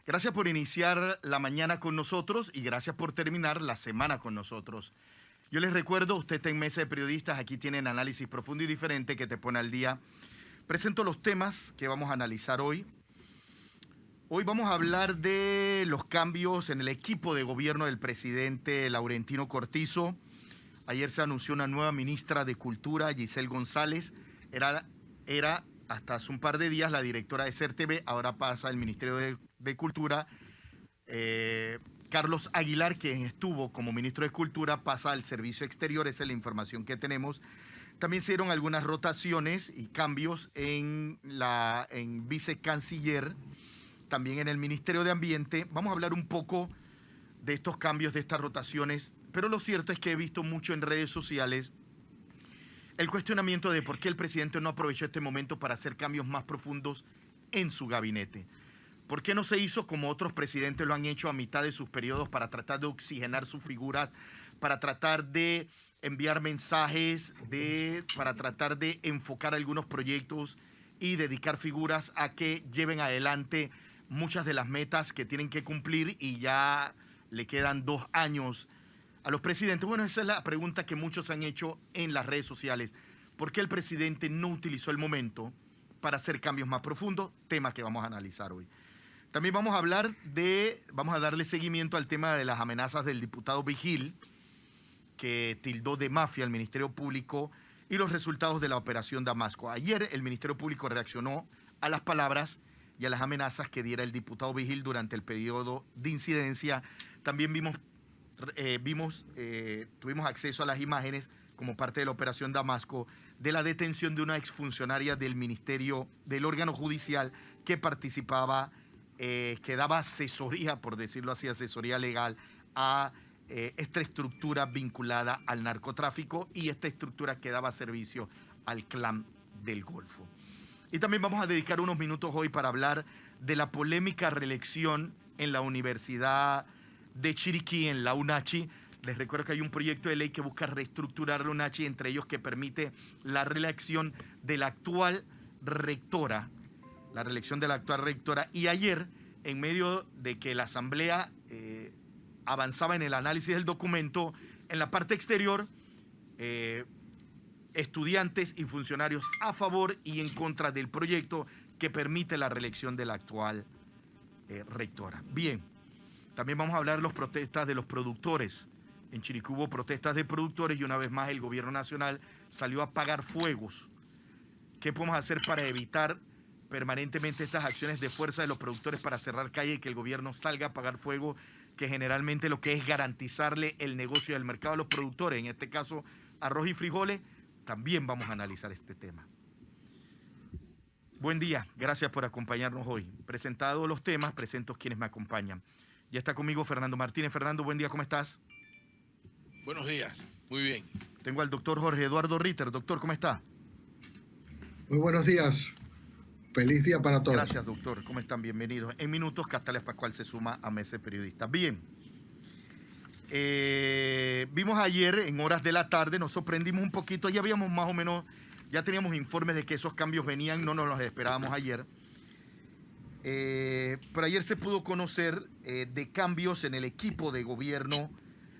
Gracias por iniciar la mañana con nosotros y gracias por terminar la semana con nosotros. Yo les recuerdo, usted está en Mesa de Periodistas, aquí tienen análisis profundo y diferente que te pone al día. Presento los temas que vamos a analizar hoy. Hoy vamos a hablar de los cambios en el equipo de gobierno del presidente Laurentino Cortizo. Ayer se anunció una nueva ministra de Cultura, Giselle González. Era hasta hace un par de días la directora de CERTV, ahora pasa al Ministerio de Cultura. Carlos Aguilar, quien estuvo como ministro de Cultura, pasa al Servicio Exterior, esa es la información que tenemos. También se dieron algunas rotaciones y cambios en vicecanciller, también en el Ministerio de Ambiente. Vamos a hablar un poco de estos cambios, de estas rotaciones, pero lo cierto es que he visto mucho en redes sociales el cuestionamiento de por qué el presidente no aprovechó este momento para hacer cambios más profundos en su gabinete. ¿Por qué no se hizo como otros presidentes lo han hecho a mitad de sus periodos para tratar de oxigenar sus figuras, para tratar de enviar mensajes, para tratar de enfocar algunos proyectos y dedicar figuras a que lleven adelante muchas de las metas que tienen que cumplir y ya le quedan 2 años a los presidentes? Bueno, esa es la pregunta que muchos han hecho en las redes sociales. ¿Por qué el presidente no utilizó el momento para hacer cambios más profundos? Tema que vamos a analizar hoy. También vamos a darle seguimiento al tema de las amenazas del diputado Vigil, que tildó de mafia al Ministerio Público, y los resultados de la operación Damasco. Ayer el Ministerio Público reaccionó a las palabras y a las amenazas que diera el diputado Vigil durante el periodo de incidencia. También tuvimos acceso a las imágenes como parte de la operación Damasco de la detención de una exfuncionaria del ministerio, del órgano judicial que participaba, que daba asesoría, por decirlo así, asesoría legal a esta estructura vinculada al narcotráfico y esta estructura que daba servicio al clan del Golfo. Y también vamos a dedicar unos minutos hoy para hablar de la polémica reelección en la Universidad de Chiriquí, en la UNACHI. Les recuerdo que hay un proyecto de ley que busca reestructurar la UNACHI, entre ellos que permite la reelección de la actual rectora, y ayer, en medio de que la Asamblea avanzaba en el análisis del documento, en la parte exterior, estudiantes y funcionarios a favor y en contra del proyecto que permite la reelección de la actual rectora. Bien, también vamos a hablar de las protestas de los productores. En Chiriquí hubo protestas de productores y una vez más el gobierno nacional salió a apagar fuegos. ¿Qué podemos hacer para evitar permanentemente estas acciones de fuerza de los productores para cerrar calle y que el gobierno salga a apagar fuego, que generalmente lo que es garantizarle el negocio del mercado a los productores, en este caso arroz y frijoles? También vamos a analizar este tema. Buen día, gracias por acompañarnos hoy. Presentados los temas, presento quienes me acompañan. Ya está conmigo Fernando Martínez. Fernando, buen día, ¿cómo estás? Buenos días, muy bien. Tengo al doctor Jorge Eduardo Ritter. Doctor, ¿cómo está? Muy buenos días. Feliz día para todos. Gracias, doctor. ¿Cómo están? Bienvenidos. En minutos, Castales Pascual se suma a Mesa de Periodistas. Bien. Vimos ayer, en horas de la tarde, nos sorprendimos un poquito. Ya habíamos más o menos, ya teníamos informes de que esos cambios venían, no nos los esperábamos ayer. Pero ayer se pudo conocer de cambios en el equipo de gobierno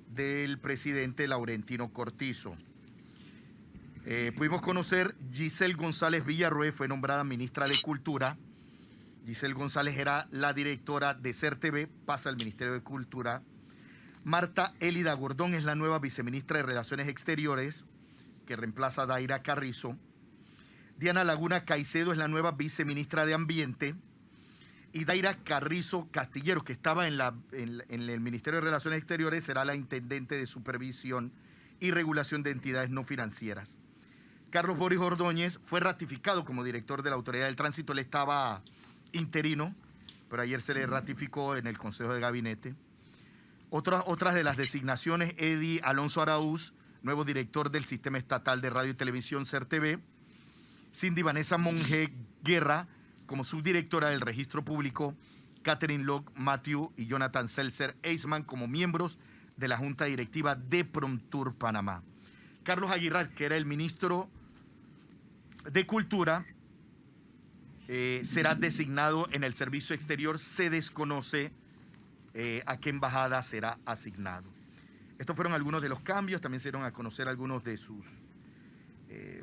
del presidente Laurentino Cortizo. Pudimos conocer Giselle González Villarroel, fue nombrada ministra de Cultura. Giselle González era la directora de CERTV, pasa al Ministerio de Cultura. Marta Elida Gordón es la nueva viceministra de Relaciones Exteriores, que reemplaza a Daira Carrizo. Diana Laguna Caicedo es la nueva viceministra de Ambiente. Y Daira Carrizo Castilleros, que estaba en el Ministerio de Relaciones Exteriores, será la intendente de Supervisión y Regulación de Entidades No Financieras. Carlos Boris Ordóñez fue ratificado como director de la Autoridad del Tránsito. Él estaba interino, pero ayer se le ratificó en el Consejo de Gabinete. Otras de las designaciones: Eddie Alonso Araúz, nuevo director del Sistema Estatal de Radio y Televisión, CERTV. Cindy Vanessa Monge Guerra, como subdirectora del Registro Público. Catherine Locke Matthew y Jonathan Seltzer Eisman como miembros de la Junta Directiva de Promtur Panamá. Carlos Aguilar, que era el ministro de Cultura, será designado en el servicio exterior. Se desconoce a qué embajada será asignado. Estos fueron algunos de los cambios. También se dieron a conocer algunos de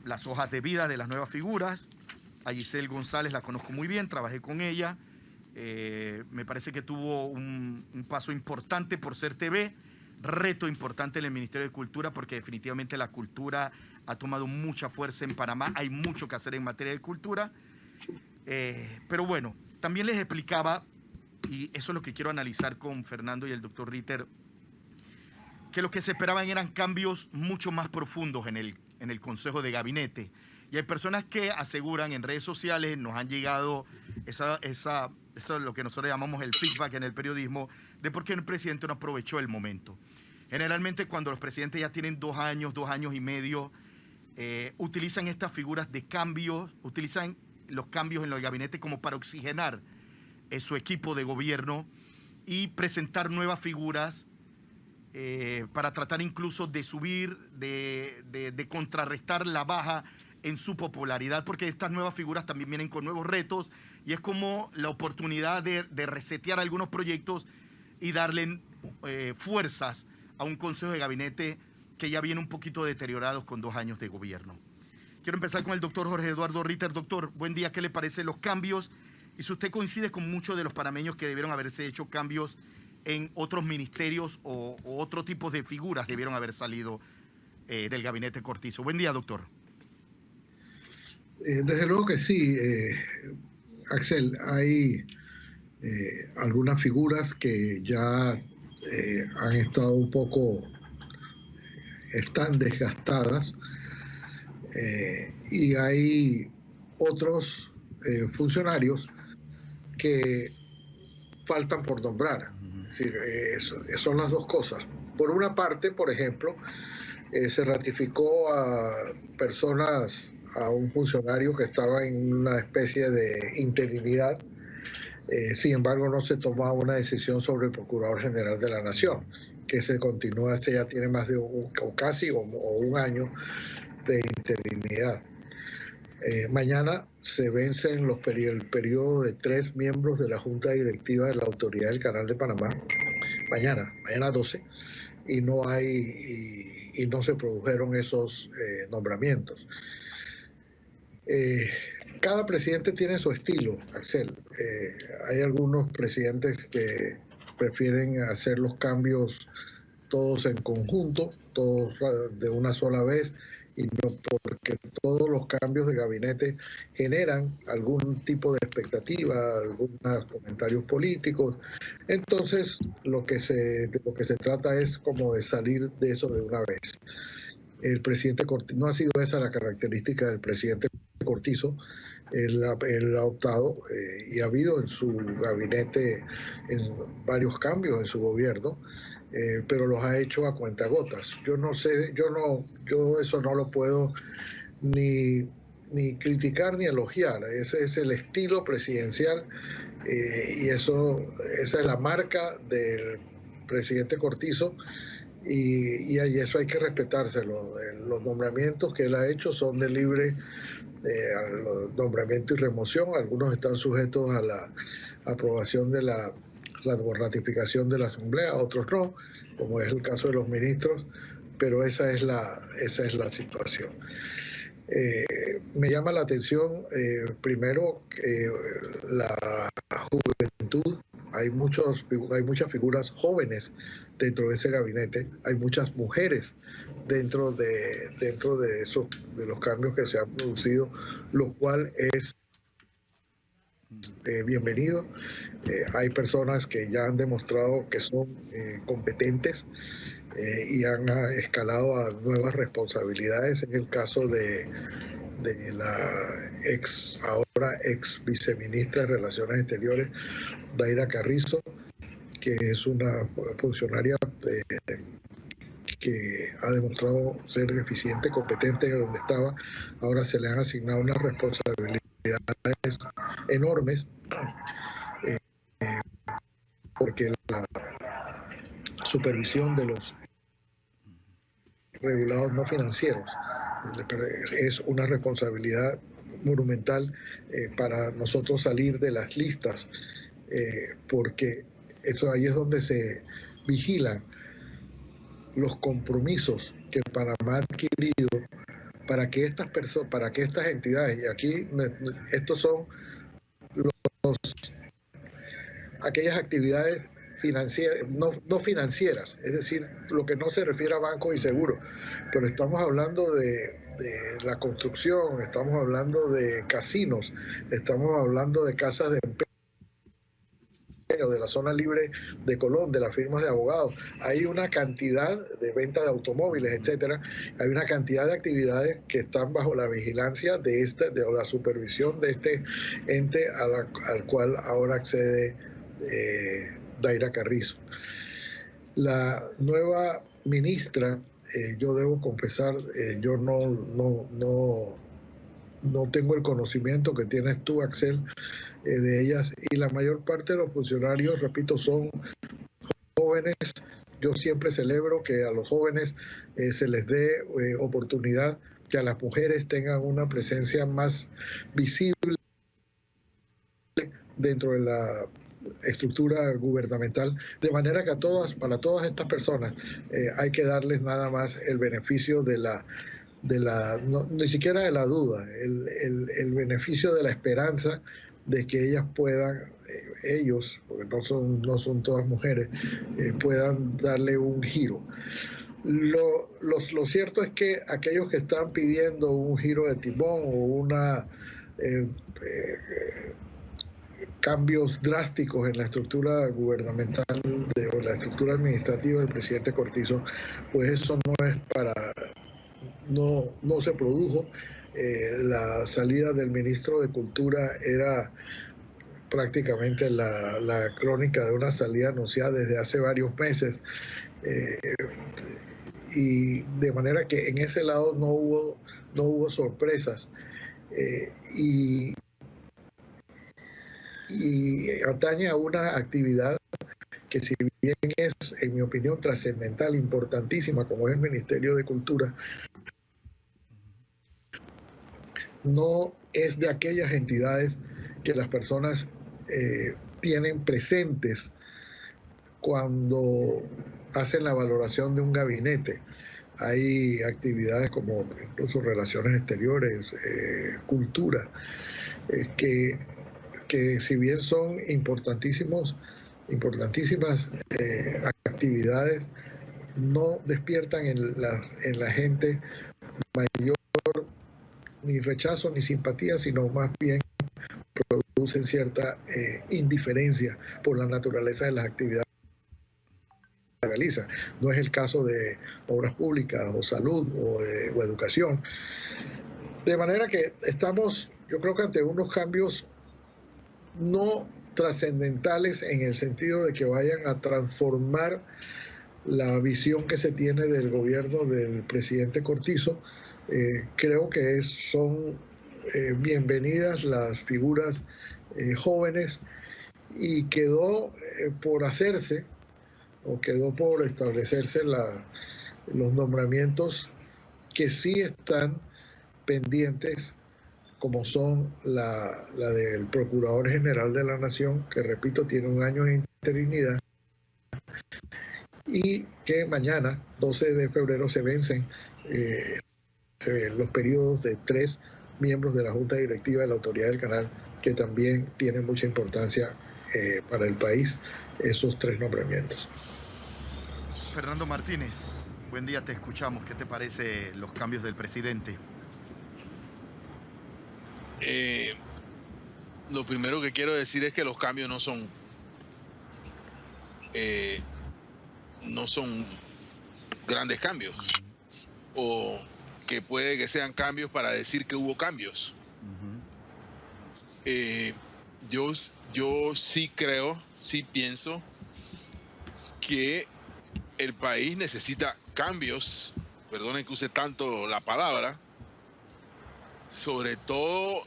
las hojas de vida de las nuevas figuras. A Giselle González la conozco muy bien, trabajé con ella. Me parece que tuvo un paso importante por ser TV, reto importante en el Ministerio de Cultura, porque definitivamente la cultura ha tomado mucha fuerza en Panamá. Hay mucho que hacer en materia de cultura. Pero bueno, también les explicaba, y eso es lo que quiero analizar con Fernando y el doctor Ritter, que lo que se esperaban eran cambios mucho más profundos en el Consejo de Gabinete. Y hay personas que aseguran en redes sociales, nos han llegado eso es lo que nosotros llamamos el feedback en el periodismo, de por qué el presidente no aprovechó el momento. Generalmente cuando los presidentes ya tienen 2 años y medio, utilizan estas figuras de cambio, utilizan los cambios en el gabinete como para oxigenar su equipo de gobierno y presentar nuevas figuras para tratar incluso de subir, de contrarrestar la baja en su popularidad, porque estas nuevas figuras también vienen con nuevos retos y es como la oportunidad de resetear algunos proyectos y darle fuerzas a un consejo de gabinete que ya viene un poquito deteriorado con 2 años de gobierno. Quiero empezar con el doctor Jorge Eduardo Ritter. Doctor, buen día. ¿Qué le parecen los cambios? Y si usted coincide con muchos de los panameños que debieron haberse hecho cambios en otros ministerios o otro tipo de figuras debieron haber salido del gabinete Cortizo. Buen día, doctor. Desde luego que sí, Axel. Hay algunas figuras que ya han estado están desgastadas, y hay otros funcionarios que faltan por nombrar. Es decir, son las dos cosas. Por una parte, por ejemplo, se ratificó a un funcionario que estaba en una especie de interinidad. Sin embargo, no se tomaba una decisión sobre el Procurador General de la Nación, que se continúa, ya tiene más de casi un año de interinidad. Mañana se vencen el periodo de 3 miembros de la Junta Directiva de la Autoridad del Canal de Panamá. Mañana 12, y no se produjeron esos nombramientos. Cada presidente tiene su estilo, Axel. Hay algunos presidentes que prefieren hacer los cambios todos en conjunto, todos de una sola vez, y no porque todos los cambios de gabinete generan algún tipo de expectativa, algunos comentarios políticos. Entonces, de lo que se trata es como de salir de eso de una vez. El presidente Cortizo, no ha sido esa la característica del presidente Cortizo. Él ha optado y ha habido en su gabinete varios cambios en su gobierno, pero los ha hecho a cuentagotas. Yo no sé, yo eso no lo puedo ni criticar ni elogiar. Ese es el estilo presidencial, y esa es la marca del presidente Cortizo. Y eso hay que respetárselo. Los nombramientos que él ha hecho son de libre nombramiento y remoción. Algunos están sujetos a la aprobación de la ratificación de la Asamblea, otros no, como es el caso de los ministros, pero esa es la situación. Me llama la atención, primero, la juventud. Hay muchas figuras jóvenes dentro de ese gabinete, hay muchas mujeres dentro de los cambios que se han producido, lo cual es bienvenido. Hay personas que ya han demostrado que son competentes y han escalado a nuevas responsabilidades. En el caso de la ahora ex viceministra de Relaciones Exteriores, Daira Carrizo, que es una funcionaria que ha demostrado ser eficiente, competente en donde estaba. Ahora se le han asignado unas responsabilidades enormes, porque la supervisión de los regulados no financieros es una responsabilidad monumental para nosotros salir de las listas, porque ahí es donde se vigilan los compromisos que Panamá ha adquirido para que estas personas, para que estas entidades, y aquí estos son aquellas actividades financieras, no financieras, es decir, lo que no se refiere a bancos y seguros, pero estamos hablando de la construcción, estamos hablando de casinos, estamos hablando de casas de empeño, de la zona libre de Colón, de las firmas de abogados. Hay una cantidad de venta de automóviles, etcétera. Hay una cantidad de actividades que están bajo la vigilancia de la supervisión de este ente al cual ahora accede Daira Carrizo. La nueva ministra, yo debo confesar, yo no tengo el conocimiento que tienes tú, Axel, de ellas, y la mayor parte de los funcionarios, repito, son jóvenes. Yo siempre celebro que a los jóvenes se les dé oportunidad, que a las mujeres tengan una presencia más visible dentro de la estructura gubernamental, de manera que para todas estas personas hay que darles nada más el beneficio ni siquiera de la duda, el beneficio de la esperanza de que ellas puedan, ellos, porque no son todas mujeres, puedan darle un giro. Lo cierto es que aquellos que están pidiendo un giro de timón o cambios drásticos en la estructura gubernamental o la estructura administrativa del presidente Cortizo, pues eso no se produjo. La salida del ministro de Cultura era prácticamente la crónica de una salida anunciada desde hace varios meses, y de manera que en ese lado no hubo sorpresas, y atañe a una actividad que, si bien es, en mi opinión, trascendental, importantísima, como es el Ministerio de Cultura, no es de aquellas entidades que las personas tienen presentes cuando hacen la valoración de un gabinete. Hay actividades como incluso relaciones exteriores, cultura, que si bien son importantísimas actividades, no despiertan en la gente mayor ni rechazo ni simpatía, sino más bien producen cierta indiferencia por la naturaleza de las actividades que realizan. No es el caso de obras públicas o salud o educación. De manera que estamos, yo creo que ante unos cambios no trascendentales en el sentido de que vayan a transformar la visión que se tiene del gobierno del presidente Cortizo. Creo que son bienvenidas las figuras jóvenes, y quedó por hacerse, o quedó por establecerse los nombramientos que sí están pendientes, como son la del Procurador General de la Nación, que, repito, tiene un año de interinidad, y que mañana, 12 de febrero, se vencen los periodos de 3 miembros de la Junta Directiva de la Autoridad del Canal, que también tienen mucha importancia para el país, esos 3 nombramientos. Fernando Martínez, buen día, te escuchamos. ¿Qué te parece los cambios del presidente? Lo primero que quiero decir es que los cambios no son grandes cambios, o que puede que sean cambios para decir que hubo cambios. Yo sí pienso que el país necesita cambios, perdonen que use tanto la palabra, sobre todo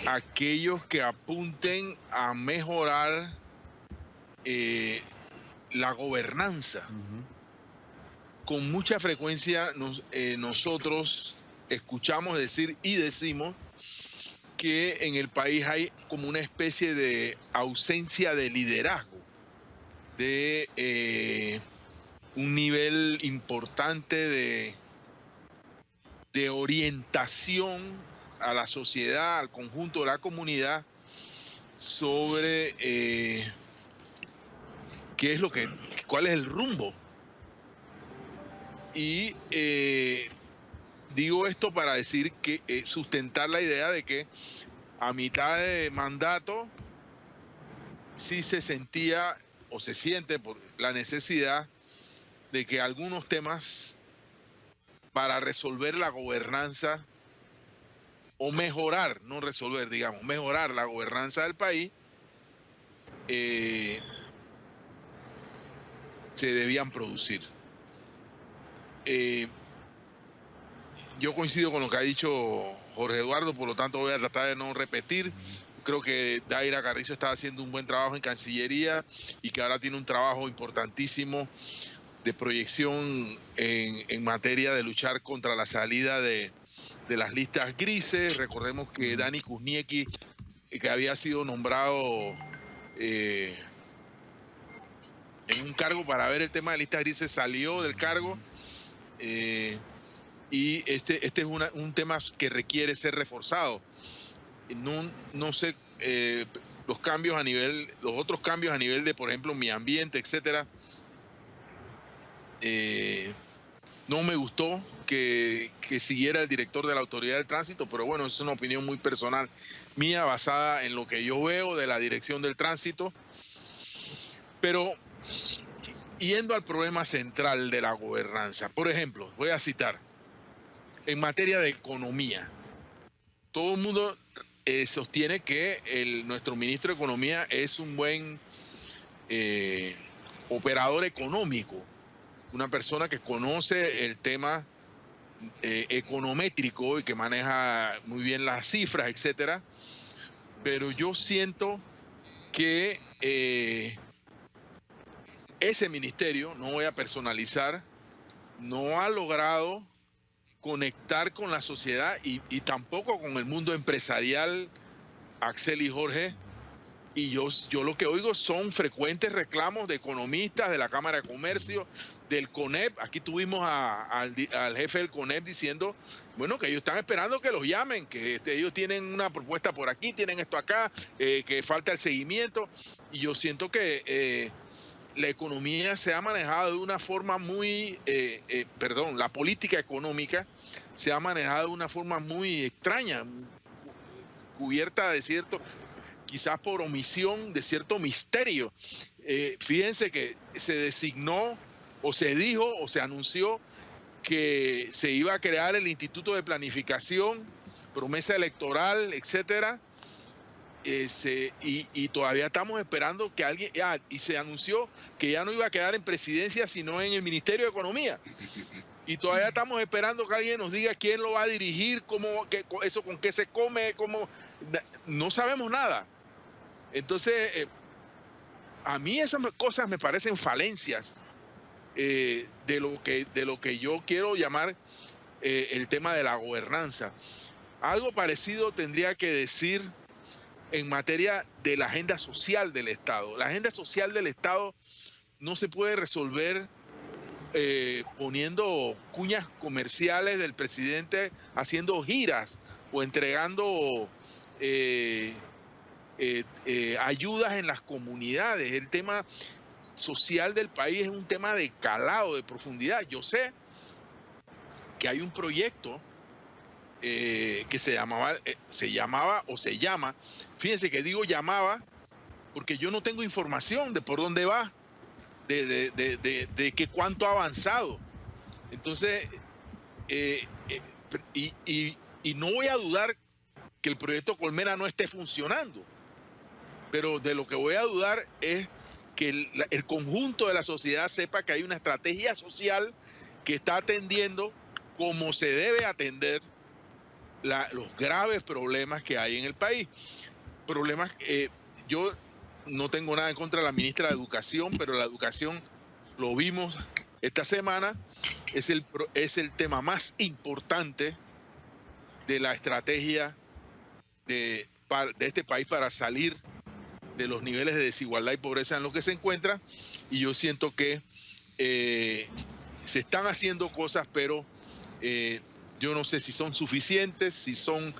aquellos que apunten a mejorar la gobernanza. Con mucha frecuencia nosotros escuchamos decir y decimos que en el país hay como una especie de ausencia de liderazgo, de un nivel importante de orientación a la sociedad, al conjunto de la comunidad, sobre cuál es el rumbo. Y digo esto para decir que sustentar la idea de que a mitad de mandato sí se sentía o se siente por la necesidad de que algunos temas para resolver la gobernanza o mejorar, no resolver, digamos, mejorar la gobernanza del país, se debían producir. Yo coincido con lo que ha dicho Jorge Eduardo, por lo tanto voy a tratar de no repetir. Creo que Daira Carrizo está haciendo un buen trabajo en Cancillería y que ahora tiene un trabajo importantísimo de proyección en materia de luchar contra la salida de las listas grises. Recordemos que Dani Kuzniecki, que había sido nombrado en un cargo para ver el tema de listas grises, salió del cargo. Y este es un tema que requiere ser reforzado. No sé, los otros cambios a nivel de, por ejemplo, mi ambiente, etcétera. No me gustó que siguiera el director de la Autoridad del Tránsito, pero bueno, es una opinión muy personal mía, basada en lo que yo veo de la dirección del tránsito. Pero yendo al problema central de la gobernanza, por ejemplo, voy a citar, en materia de economía, todo el mundo sostiene que nuestro ministro de Economía es un buen operador económico, una persona que conoce el tema econométrico y que maneja muy bien las cifras, etcétera. Pero yo siento que ese ministerio, no voy a personalizar, no ha logrado conectar con la sociedad y tampoco con el mundo empresarial, Axel y Jorge. Y yo lo que oigo son frecuentes reclamos de economistas, de la Cámara de Comercio, del CONEP. Aquí tuvimos al jefe del CONEP diciendo, bueno, que ellos están esperando que los llamen, que ellos tienen una propuesta por aquí, tienen esto acá, que falta el seguimiento. Y yo siento que la economía se ha manejado de una forma muy, la política económica se ha manejado de una forma muy extraña, cubierta de cierto, quizás por omisión, de cierto misterio. Fíjense que se designó o se dijo o se anunció que se iba a crear el Instituto de Planificación, promesa electoral, etcétera. Y todavía estamos esperando que alguien, y se anunció que ya no iba a quedar en presidencia sino en el Ministerio de Economía, y todavía estamos esperando que alguien nos diga quién lo va a dirigir, eso con qué se come, no sabemos nada. Entonces a mí esas cosas me parecen falencias de lo que yo quiero llamar el tema de la gobernanza. Algo parecido tendría que decir en materia de la agenda social del Estado. La agenda social del Estado no se puede resolver poniendo cuñas comerciales del presidente, haciendo giras o entregando ayudas en las comunidades. El tema social del país es un tema de calado, de profundidad. Yo sé que hay un proyecto que se llama, fíjense que digo llamaba, porque yo no tengo información de por dónde va, de que cuánto ha avanzado. Entonces, y no voy a dudar que el proyecto Colmena no esté funcionando, pero de lo que voy a dudar es que el conjunto de la sociedad sepa que hay una estrategia social que está atendiendo como se debe atender los graves problemas que hay en el país. Problemas, yo no tengo nada en contra de la ministra de Educación, pero la educación, lo vimos esta semana, es el tema más importante de la estrategia de este país para salir de los niveles de desigualdad y pobreza en los que se encuentra. Y yo siento que se están haciendo cosas, pero yo no sé si son suficientes, si son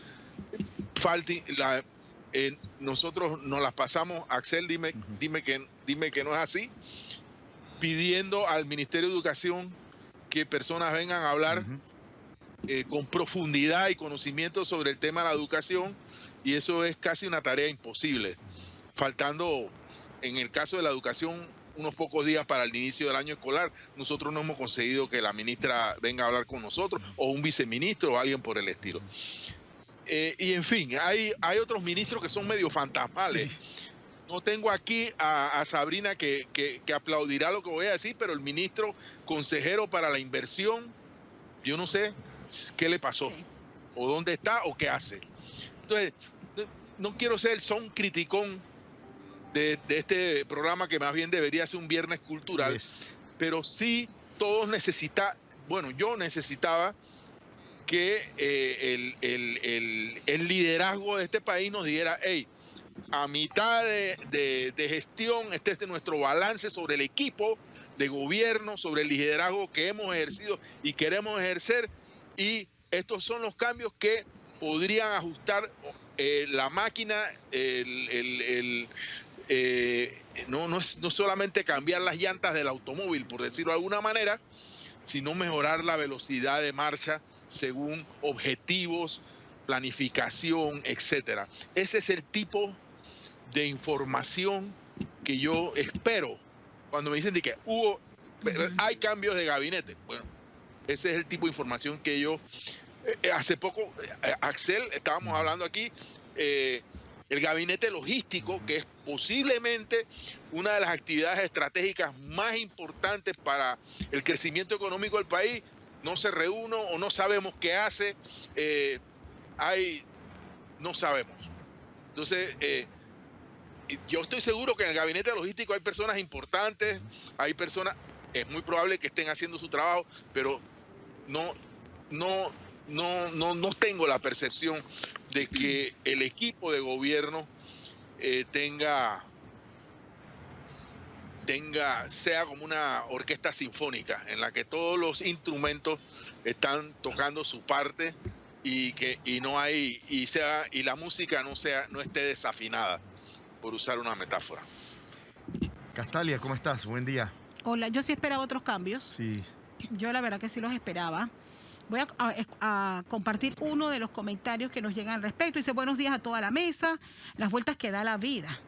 nosotros nos las pasamos, Axel, dime que no es así, pidiendo al Ministerio de Educación que personas vengan a hablar con profundidad y conocimiento sobre el tema de la educación, y eso es casi una tarea imposible, faltando, en el caso de la educación, unos pocos días para el inicio del año escolar. Nosotros no hemos conseguido que la ministra venga a hablar con nosotros, o un viceministro o alguien por el estilo. Y en fin, hay otros ministros que son medio fantasmales. Sí. No tengo aquí a Sabrina que aplaudirá lo que voy a decir, pero el ministro consejero para la inversión, yo no sé qué le pasó, sí, o dónde está, o qué hace. Entonces, no quiero ser el son criticón de este programa, que más bien debería ser un viernes cultural, yes, pero sí todos yo necesitaba que el liderazgo de este país nos dijera: hey, a mitad de gestión, este es nuestro balance sobre el equipo de gobierno, sobre el liderazgo que hemos ejercido y queremos ejercer, y estos son los cambios que podrían ajustar la máquina, no solamente cambiar las llantas del automóvil, por decirlo de alguna manera, sino mejorar la velocidad de marcha según objetivos, planificación, etcétera. Ese es el tipo de información que yo espero cuando me dicen de que hay cambios de gabinete. Bueno, ese es el tipo de información que yo... hace poco, Axel, estábamos hablando aquí, el gabinete logístico, que es posiblemente una de las actividades estratégicas más importantes para el crecimiento económico del país, no se reúne o no sabemos qué hace, no sabemos. Entonces, yo estoy seguro que en el gabinete logístico hay personas importantes, es muy probable que estén haciendo su trabajo, pero no tengo la percepción de que el equipo de gobierno sea como una orquesta sinfónica en la que todos los instrumentos están tocando su parte y la música no esté desafinada, por usar una metáfora. Castalia, ¿cómo estás? Buen día. Hola, yo sí esperaba otros cambios. Sí. Yo la verdad que sí los esperaba. Voy a compartir uno de los comentarios que nos llegan al respecto. Dice: buenos días a toda la mesa, las vueltas que da la vida.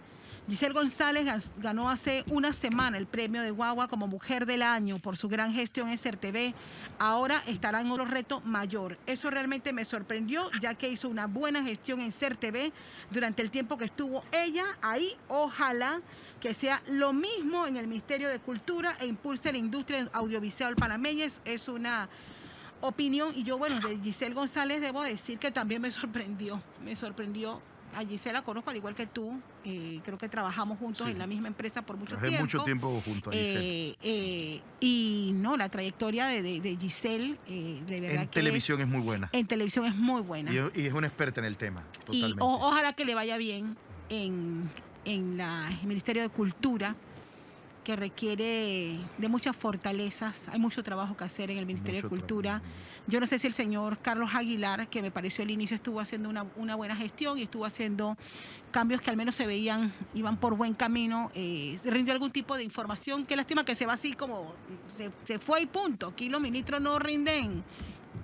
Giselle González ganó hace una semana el premio de Guagua como Mujer del Año por su gran gestión en CERTV. Ahora estará en otro reto mayor. Eso realmente me sorprendió, ya que hizo una buena gestión en CERTV durante el tiempo que estuvo ella ahí. Ojalá que sea lo mismo en el Ministerio de Cultura e impulse la industria audiovisual panameña. Es una opinión. Y yo, bueno, de Giselle González debo decir que también me sorprendió. A Giselle la conozco al igual que tú. Creo que trabajamos juntos, sí, en la misma empresa por mucho tiempo. Mucho tiempo juntos a Giselle. Y no, la trayectoria de Giselle, de verdad, en televisión es muy buena. En televisión es muy buena. Y es una experta en el tema, totalmente. Y ojalá que le vaya bien en el Ministerio de Cultura, que requiere de muchas fortalezas. Hay mucho trabajo que hacer en el Ministerio de Cultura. Trabajo. Yo no sé si el señor Carlos Aguilar, que me pareció al inicio estuvo haciendo una buena gestión y estuvo haciendo cambios que al menos se veían, iban por buen camino, se rindió algún tipo de información. Qué lástima que se va así como, se fue y punto. Aquí los ministros no rinden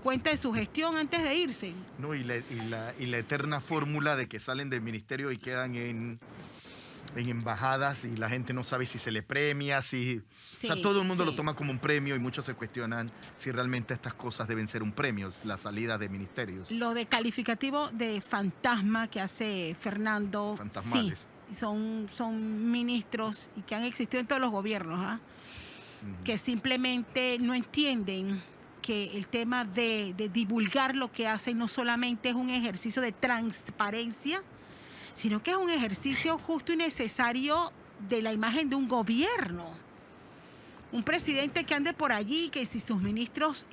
cuenta de su gestión antes de irse. No, y la eterna fórmula de que salen del ministerio y quedan en embajadas y la gente no sabe si se le premia, o sea, todo el mundo lo toma como un premio y muchos se cuestionan si realmente estas cosas deben ser un premio, la salida de ministerios. Lo de calificativo de fantasma que hace Fernando, fantasmales. Sí, son ministros y que han existido en todos los gobiernos, que simplemente no entienden que el tema de divulgar lo que hacen no solamente es un ejercicio de transparencia, sino que es un ejercicio justo y necesario de la imagen de un gobierno. Un presidente que ande por allí, que si sus ministros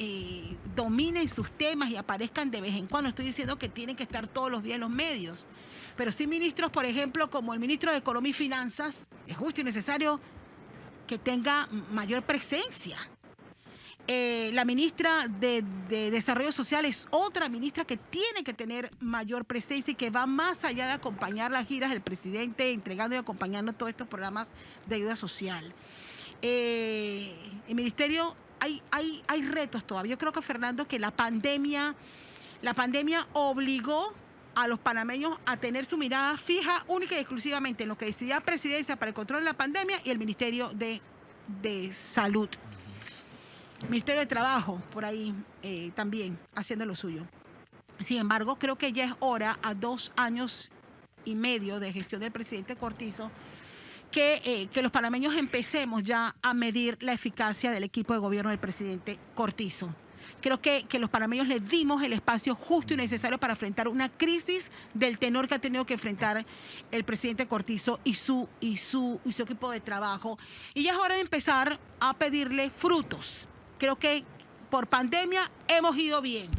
dominen sus temas y aparezcan de vez en cuando, estoy diciendo que tienen que estar todos los días en los medios, pero sí ministros, por ejemplo, como el ministro de Economía y Finanzas, es justo y necesario que tenga mayor presencia. La ministra de Desarrollo Social es otra ministra que tiene que tener mayor presencia y que va más allá de acompañar las giras del presidente, entregando y acompañando todos estos programas de ayuda social. El ministerio, hay retos todavía. Yo creo que, Fernando, que la pandemia obligó a los panameños a tener su mirada fija única y exclusivamente en lo que decidía Presidencia para el control de la pandemia y el Ministerio de Salud. Ministerio de Trabajo, por ahí también haciendo lo suyo. Sin embargo, creo que ya es hora, a 2 años y medio de gestión del presidente Cortizo, que los panameños empecemos ya a medir la eficacia del equipo de gobierno del presidente Cortizo. Creo que los panameños le dimos el espacio justo y necesario para enfrentar una crisis del tenor que ha tenido que enfrentar el presidente Cortizo y su equipo de trabajo. Y ya es hora de empezar a pedirle frutos. Creo que por pandemia hemos ido bien.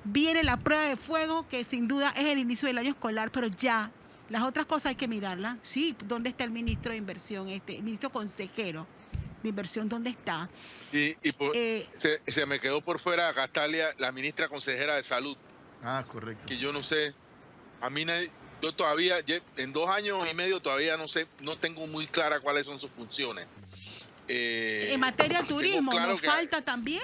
Viene la prueba de fuego, que sin duda es el inicio del año escolar, pero ya las otras cosas hay que mirarlas. Sí, ¿dónde está el ministro de Inversión, el ministro consejero de Inversión? ¿Dónde está? Se me quedó por fuera Gastalia, la ministra consejera de Salud. Ah, correcto. Que yo no sé, a mí yo todavía, en 2 años y medio todavía no sé, no tengo muy clara cuáles son sus funciones. En materia de turismo, claro nos falta también.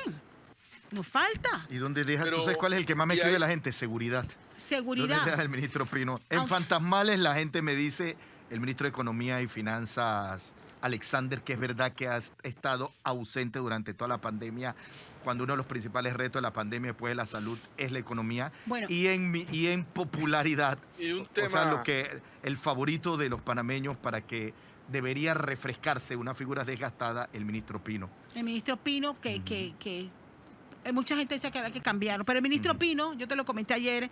Nos falta. ¿Y dónde deja? ¿Tú sabes cuál es el que más me escribe la gente? Seguridad. Seguridad. ¿Dónde deja el ministro Pino? En Fantasmales la gente me dice, el ministro de Economía y Finanzas, Alexander, que es verdad que ha estado ausente durante toda la pandemia, cuando uno de los principales retos de la pandemia después de la salud es la economía. Bueno, y en popularidad, y un tema, o sea, el favorito de los panameños para que debería refrescarse una figura desgastada, el ministro Pino. El ministro Pino, que mucha gente dice que había que cambiarlo, pero el ministro Pino, yo te lo comenté ayer,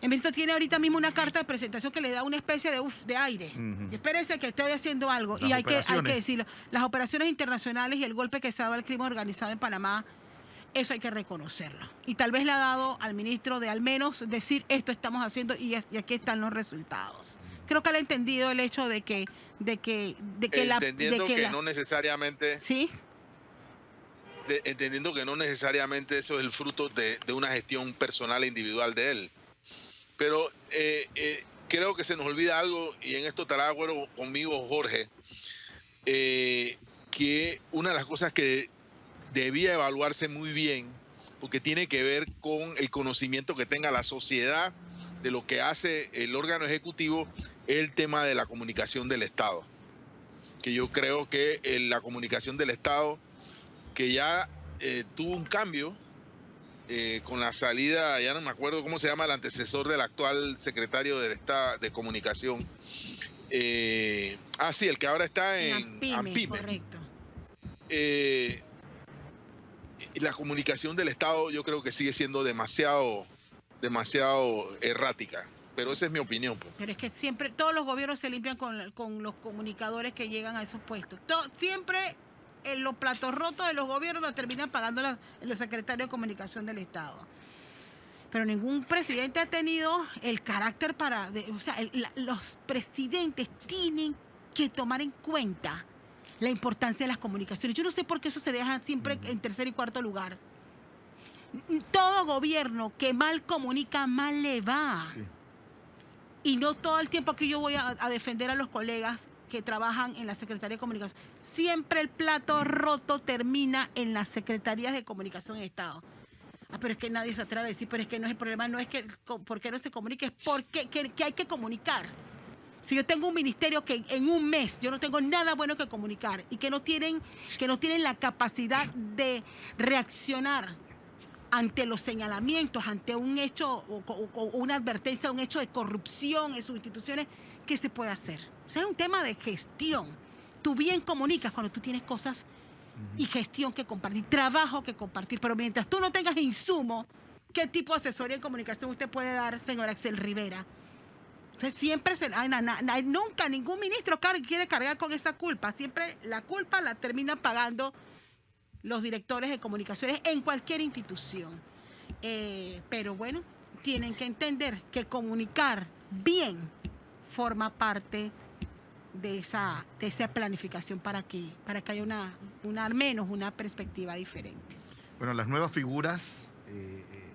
el ministro tiene ahorita mismo una carta de presentación que le da una especie de aire. Y espérese que estoy haciendo algo. Y hay que decirlo. Las operaciones internacionales y el golpe que se ha dado al crimen organizado en Panamá, eso hay que reconocerlo. Y tal vez le ha dado al ministro de al menos decir esto estamos haciendo y aquí están los resultados. Creo que él ha entendido el hecho de que no necesariamente. Sí. Entendiendo que no necesariamente eso es el fruto de una gestión personal e individual de él. Pero creo que se nos olvida algo, y en esto estará de acuerdo conmigo Jorge, que una de las cosas que debía evaluarse muy bien, porque tiene que ver con el conocimiento que tenga la sociedad de lo que hace el órgano ejecutivo, es el tema de la comunicación del Estado. Que yo creo que la comunicación del Estado, que ya tuvo un cambio con la salida, ya no me acuerdo cómo se llama, el antecesor del actual secretario del Estado de Comunicación. Sí, el que ahora está en ANPIME. Correcto. La comunicación del Estado yo creo que sigue siendo demasiado errática. Pero esa es mi opinión. Pero es que siempre, todos los gobiernos se limpian con los comunicadores que llegan a esos puestos. Siempre en los platos rotos de los gobiernos los terminan pagando los secretarios de Comunicación del Estado. Pero ningún presidente ha tenido el carácter los presidentes tienen que tomar en cuenta la importancia de las comunicaciones. Yo no sé por qué eso se deja siempre en tercer y cuarto lugar. Todo gobierno que mal comunica, mal le va. Sí. Y no todo el tiempo aquí yo voy a defender a los colegas que trabajan en la Secretaría de Comunicación. Siempre el plato roto termina en las Secretarías de Comunicación en Estado. Pero es que nadie se atreve a decir, pero es que no es el problema, no es que por qué no se comunique, es porque que hay que comunicar. Si yo tengo un ministerio que en un mes yo no tengo nada bueno que comunicar y que no tienen la capacidad de reaccionar ante los señalamientos, ante un hecho o una advertencia de un hecho de corrupción en sus instituciones, ¿qué se puede hacer? O sea, es un tema de gestión. Tú bien comunicas cuando tú tienes cosas y gestión que compartir, trabajo que compartir, pero mientras tú no tengas insumo, ¿qué tipo de asesoría en comunicación usted puede dar, señor Axel Rivera? Entonces siempre nunca ningún ministro quiere cargar con esa culpa. Siempre la culpa la terminan pagando los directores de comunicaciones en cualquier institución. Pero bueno, tienen que entender que comunicar bien forma parte de esa planificación para que haya al menos una perspectiva diferente. Bueno, las nuevas figuras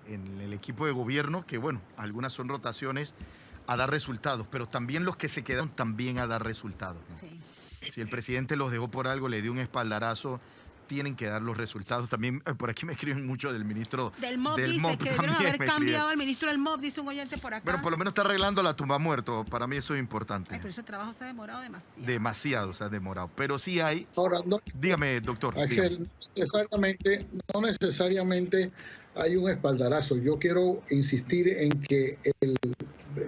en el equipo de gobierno, que bueno, algunas son rotaciones, a dar resultados, pero también los que se quedan también a dar resultados, ¿no? Sí. Si el presidente los dejó por algo, le dio un espaldarazo, tienen que dar los resultados. También por aquí me escriben mucho del ministro del MOB, del dice MOB que deben haber cambiado al ministro del MOB, dice un oyente por acá. Bueno, por lo menos está arreglando la tumba muerto. Para mí eso es importante. Ay, pero ese trabajo se ha demorado demasiado. Demasiado se ha demorado. Pero sí hay... Ahora, no, Dígame, doctor. Axel, no necesariamente hay un espaldarazo. Yo quiero insistir en que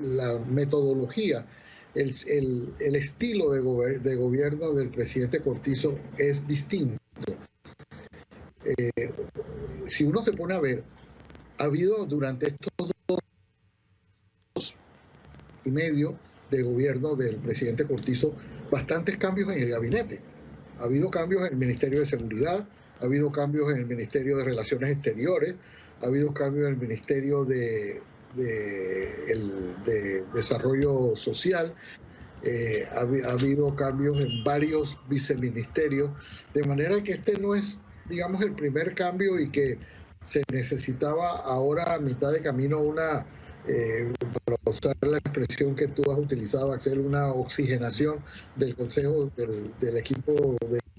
la metodología, el estilo de gobierno del presidente Cortizo es distinto. Si uno se pone a ver, ha habido durante estos 2 años y medio de gobierno del presidente Cortizo bastantes cambios en el gabinete. Ha habido cambios en el Ministerio de Seguridad, ha habido cambios en el Ministerio de Relaciones Exteriores, ha habido cambios en el Ministerio de Desarrollo Social, ha habido cambios en varios viceministerios, de manera que este no es, digamos, el primer cambio y que se necesitaba ahora a mitad de camino para usar la expresión que tú has utilizado, Axel, una oxigenación del Consejo del equipo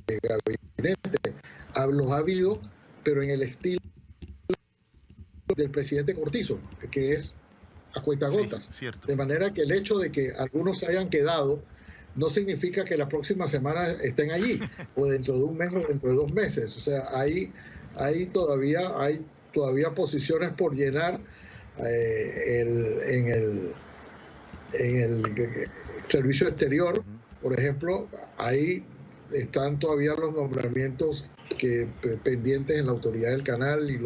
de gabinete. Los ha habido, pero en el estilo del presidente Cortizo, que es a cuentagotas. Sí, cierto. De manera que el hecho de que algunos se hayan quedado no significa que la próxima semana estén allí, o dentro de un mes o dentro de 2 meses. O sea, hay todavía posiciones por llenar en el servicio exterior. Por ejemplo, ahí están todavía los nombramientos pendientes en la autoridad del canal y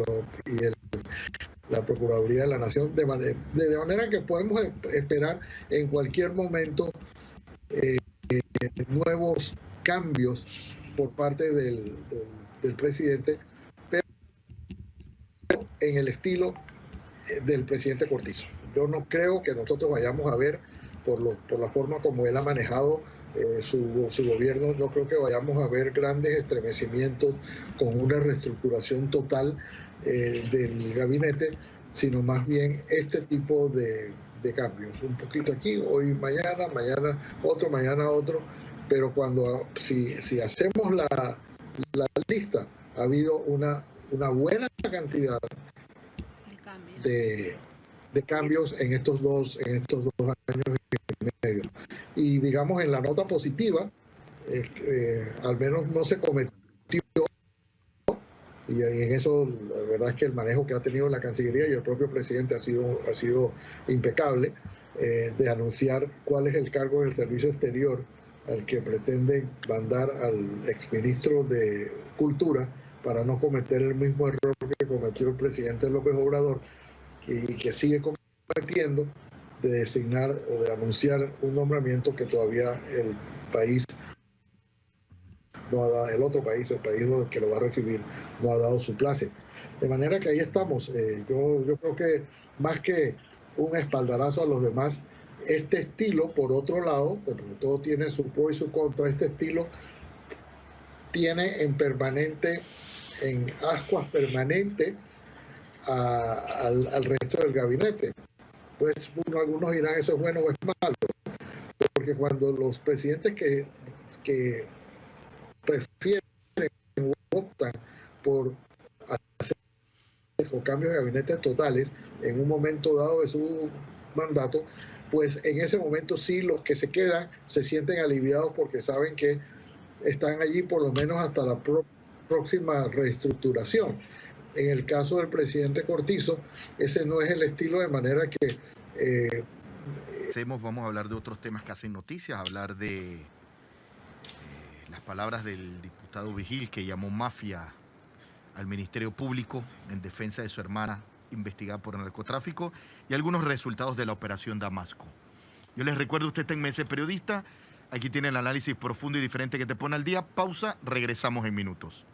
la Procuraduría de la Nación, de manera que podemos esperar en cualquier momento nuevos cambios por parte del presidente, pero en el estilo del presidente Cortizo. Yo no creo que nosotros vayamos a ver, por la forma como él ha manejado su gobierno, no creo que vayamos a ver grandes estremecimientos con una reestructuración total del gabinete, sino más bien este tipo de cambios, un poquito aquí, hoy, mañana otro, pero si hacemos la lista, ha habido una buena cantidad de cambios en estos dos años y medio. Y digamos, en la nota positiva, al menos no se cometió, y en eso la verdad es que el manejo que ha tenido la Cancillería y el propio presidente ha sido impecable, de anunciar cuál es el cargo del servicio exterior al que pretenden mandar al exministro de Cultura para no cometer el mismo error que cometió el presidente López Obrador y que sigue cometiendo, de designar o de anunciar un nombramiento que todavía el país no ha dado, el país que lo va a recibir, no ha dado su place. De manera que ahí estamos. Yo creo que más que un espaldarazo a los demás, este estilo, por otro lado, todo tiene su pro y su contra, este estilo tiene en ascuas permanente al resto del gabinete. Pues algunos dirán eso es bueno o es malo, porque cuando los presidentes que prefieren o optan por hacer cambios de gabinetes totales en un momento dado de su mandato, pues en ese momento sí los que se quedan se sienten aliviados porque saben que están allí por lo menos hasta la próxima reestructuración. En el caso del presidente Cortizo, ese no es el estilo, de manera que... Vamos a hablar de otros temas que hacen noticias, hablar de las palabras del diputado Vigil, que llamó mafia al Ministerio Público en defensa de su hermana investigada por narcotráfico, y algunos resultados de la Operación Damasco. Yo les recuerdo, usted está en Mesa Periodista. Aquí tiene el análisis profundo y diferente que te pone al día. Pausa, regresamos en minutos.